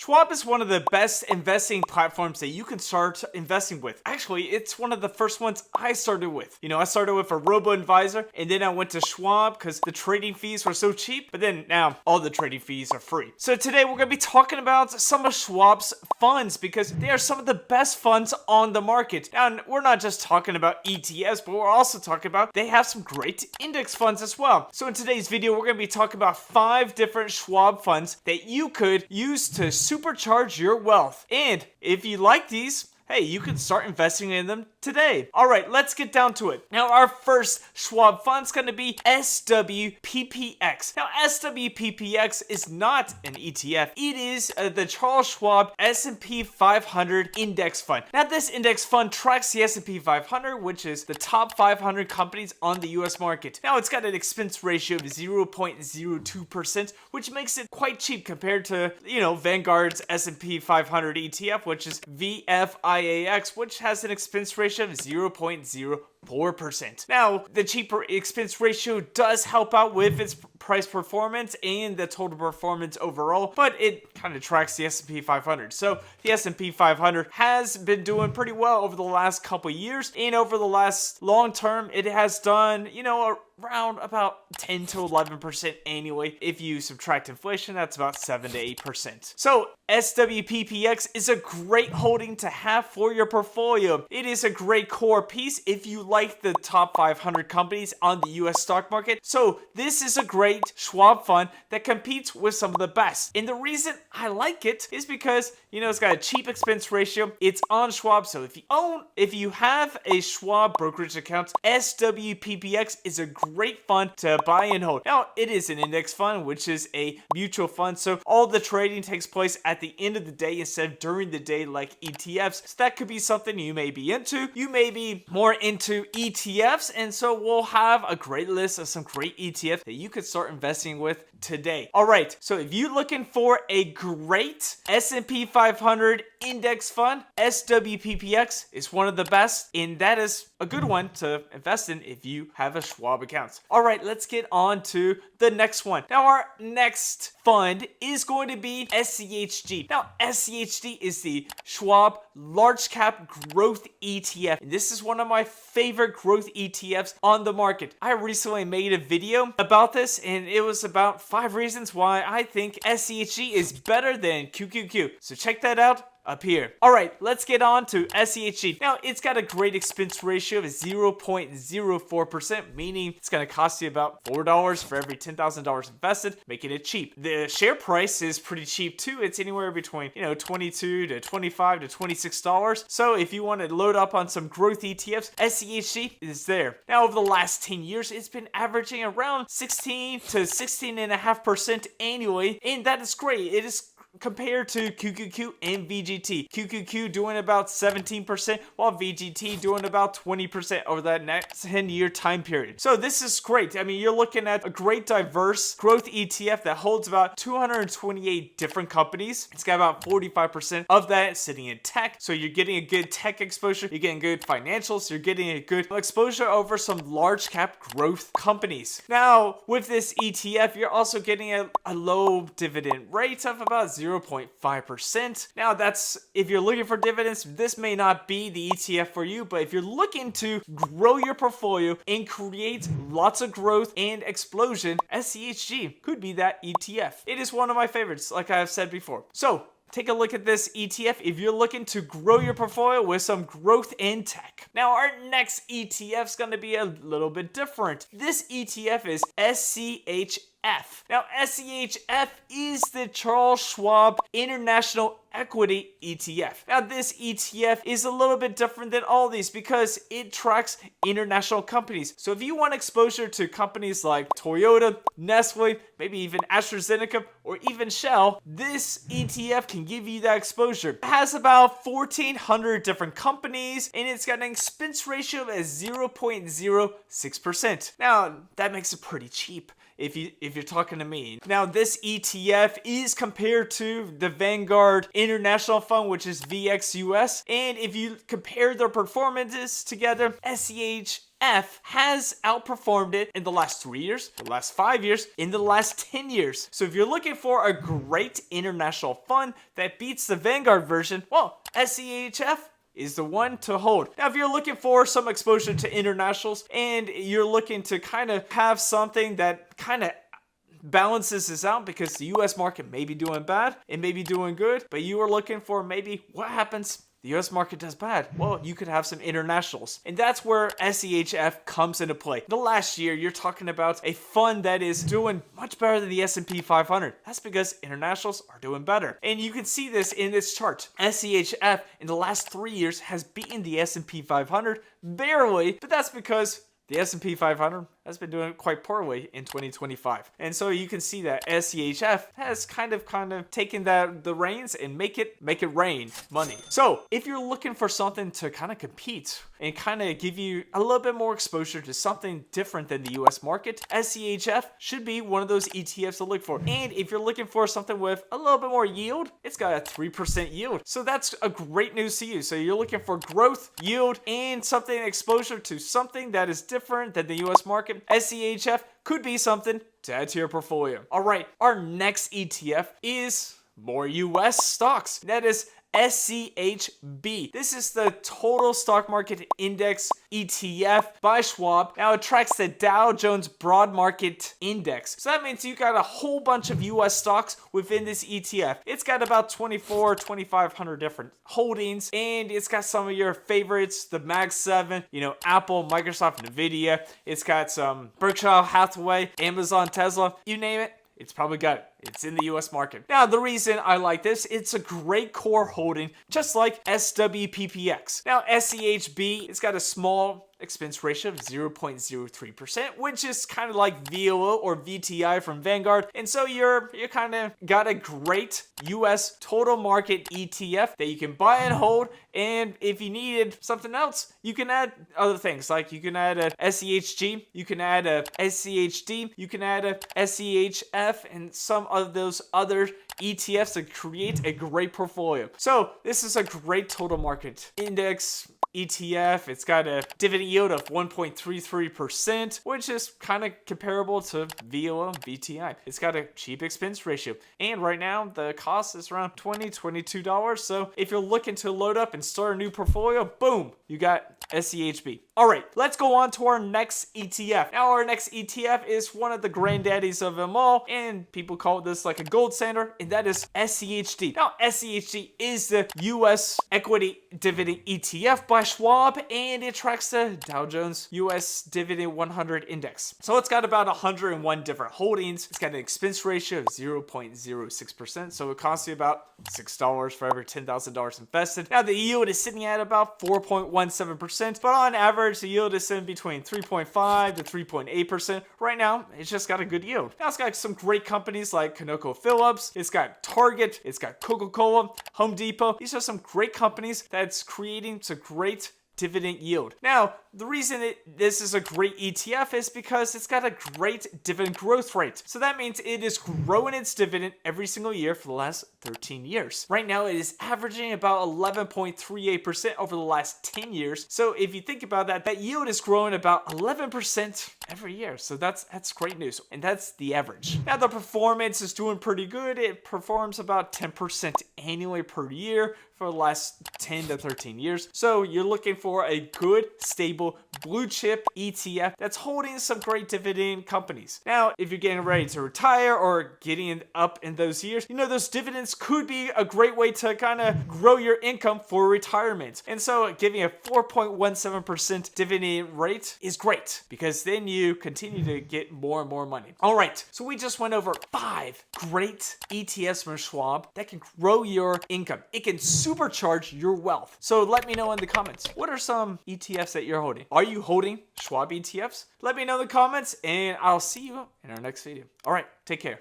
Schwab is one of the best investing platforms that you can start investing with. Actually, it's one of the first ones I started with. I started with a robo-advisor and then I went to Schwab because the trading fees were so cheap, but then now all the trading fees are free. So today we're going to be talking about some of Schwab's funds because they are some of the best funds on the market. And we're not just talking about ETFs, but we're also talking about they have some great index funds as well. So in today's video, we're going to be talking about 5 different Schwab funds that you could use to supercharge your wealth. And if you like these, hey, you can start investing in them today. All right, let's get down to it. Now, our first Schwab fund is going to be SWPPX. Now, SWPPX is not an ETF. It is the Charles Schwab S&P 500 index fund. Now, this index fund tracks the S&P 500, which is the top 500 companies on the US market. Now, it's got an expense ratio of 0.02%, which makes it quite cheap compared to, Vanguard's S&P 500 ETF, which is VFIAX, which has an expense ratio of 0.04%. Now, the cheaper expense ratio does help out with its price performance and the total performance overall, but it kind of tracks the S&P 500. So the S&P 500 has been doing pretty well over the last couple years, and over the last long term, it has done, around about 10 to 11% annually. If you subtract inflation, that's about 7 to 8%. So SWPPX is a great holding to have for your portfolio. It is a great core piece if you like the top 500 companies on the US stock market. So this is a great Schwab fund that competes with some of the best. And the reason I like it is because, it's got a cheap expense ratio. It's on Schwab. So if you have a Schwab brokerage account, SWPPX is a great fund to buy and hold. Now, it is an index fund, which is a mutual fund. So all the trading takes place at the end of the day instead of during the day like ETFs. So that could be something you may be into. You may be more into ETFs. And so we'll have a great list of some great ETFs that you could start investing with today. All right. So if you're looking for a great S&P 500 index fund, SWPPX is one of the best. And that is a good one to invest in if you have a Schwab account. All right, let's get on to the next one. Now, our next fund is going to be SCHG. Now, SCHG is the Schwab Large Cap Growth ETF. And this is one of my favorite growth ETFs on the market. I recently made a video about this, and it was about 5 reasons why I think SCHG is better than QQQ. So check that out up here. All right, let's get on to SCHG. Now, it's got a great expense ratio of 0.04%, meaning it's going to cost you about $4 for every $10,000 invested, making it cheap. The share price is pretty cheap too. It's anywhere between, $22 to $25 to $26. So if you want to load up on some growth ETFs, SCHG is there. Now, over the last 10 years, it's been averaging around 16 to 16.5% annually, and that is great. It is compared to QQQ and VGT. QQQ doing about 17%, while VGT doing about 20% over that next 10-year time period. So this is great. I mean, you're looking at a great diverse growth ETF that holds about 228 different companies. It's got about 45% of that sitting in tech. So you're getting a good tech exposure. You're getting good financials. You're getting a good exposure over some large cap growth companies. Now, with this ETF, you're also getting a low dividend rate of about 0.5%. Now, that's if you're looking for dividends, this may not be the ETF for you, but if you're looking to grow your portfolio and create lots of growth and explosion, SCHG could be that ETF. It is one of my favorites, like I've said before. So take a look at this ETF if you're looking to grow your portfolio with some growth in tech. Now, our next ETF is going to be a little bit different. This ETF is SCHF. Now, SCHF is the Charles Schwab International Equity ETF. Now, this ETF is a little bit different than all these because it tracks international companies. So if you want exposure to companies like Toyota, Nestle, maybe even AstraZeneca, or even Shell, this ETF can give you that exposure. It has about 1,400 different companies, and it's got an expense ratio of 0.06%. Now, that makes it pretty cheap. if you're talking to me. Now, this ETF is compared to the Vanguard International Fund, which is VXUS, and if you compare their performances together, SCHF has outperformed it in the last 3 years, the last 5 years, in the last 10 years. So if you're looking for a great international fund that beats the Vanguard version, well, SCHF is the one to hold. Now, if you're looking for some exposure to internationals and you're looking to kind of have something that kind of balances this out, because the US market may be doing bad, it may be doing good, but you are looking for maybe what happens the US market does bad. Well, you could have some internationals. And that's where SCHF comes into play. The last year, you're talking about a fund that is doing much better than the S&P 500. That's because internationals are doing better. And you can see this in this chart. SCHF in the last 3 years has beaten the S&P 500 barely, but that's because the S&P 500 has been doing quite poorly in 2025. And so you can see that SCHF has kind of taken the reins and make it rain money. So if you're looking for something to kind of compete and kind of give you a little bit more exposure to something different than the US market, SCHF should be one of those ETFs to look for. And if you're looking for something with a little bit more yield, it's got a 3% yield. So that's a great news to you. So you're looking for growth, yield, and something exposure to something that is different than the US market. SCHF could be something to add to your portfolio. All right, our next ETF is more US stocks. That is SCHB. This is the total stock market index ETF by Schwab. Now it tracks the Dow Jones Broad Market Index. So that means you got a whole bunch of US stocks within this ETF. It's got about 2,500 different holdings, and it's got some of your favorites, the Mag 7, Apple, Microsoft, Nvidia. It's got some Berkshire Hathaway, Amazon, Tesla, you name it. It's probably got it. It's in the US market. Now, the reason I like this, it's a great core holding, just like SWPPX. Now, SCHB, it's got a small expense ratio of 0.03%, which is kind of like VOO or VTI from Vanguard. And so you're kind of got a great US total market ETF that you can buy and hold. And if you needed something else, you can add other things. Like you can add a SCHG, you can add a SCHD, you can add a SCHF, and some of those other ETFs to create a great portfolio. So this is a great total market index ETF. It's got a dividend yield of 1.33%, which is kind of comparable to VOO, VTI. It's got a cheap expense ratio. And right now, the cost is around $22. So if you're looking to load up and start a new portfolio, boom, you got SCHB. All right, let's go on to our next ETF. Now, our next ETF is one of the granddaddies of them all, and people call this like a gold standard, and that is SCHD. Now, SCHD is the US equity dividend ETF by Schwab, and it tracks the Dow Jones US Dividend 100 Index. So it's got about 101 different holdings. It's got an expense ratio of 0.06%, so it costs you about $6 for every $10,000 invested. Now, the yield is sitting at about 4.17%, but on average, the yield is sitting between 3.5 to 3.8%. Right now, it's just got a good yield. Now, it's got some great companies like ConocoPhillips. It's got Target. It's got Coca-Cola, Home Depot. These are some great companies that's creating some great dividend yield. Now, the reason this is a great ETF is because it's got a great dividend growth rate. So that means it is growing its dividend every single year for the last 13 years. Right now, it is averaging about 11.38% over the last 10 years. So if you think about that, that yield is growing about 11% every year. So that's great news. And that's the average. Now, the performance is doing pretty good. It performs about 10% annually per year for the last 10 to 13 years. So you're looking for a good, stable, blue chip ETF that's holding some great dividend companies. Now, if you're getting ready to retire or getting up in those years, those dividends could be a great way to kind of grow your income for retirement. And so giving a 4.17% dividend rate is great, because then you continue to get more and more money. All right, so we just went over 5 great ETFs from Schwab that can grow your income. It can supercharge your wealth. So let me know in the comments, what are some ETFs that you're holding? Are you holding Schwab ETFs? Let me know in the comments, and I'll see you in our next video. All right, take care.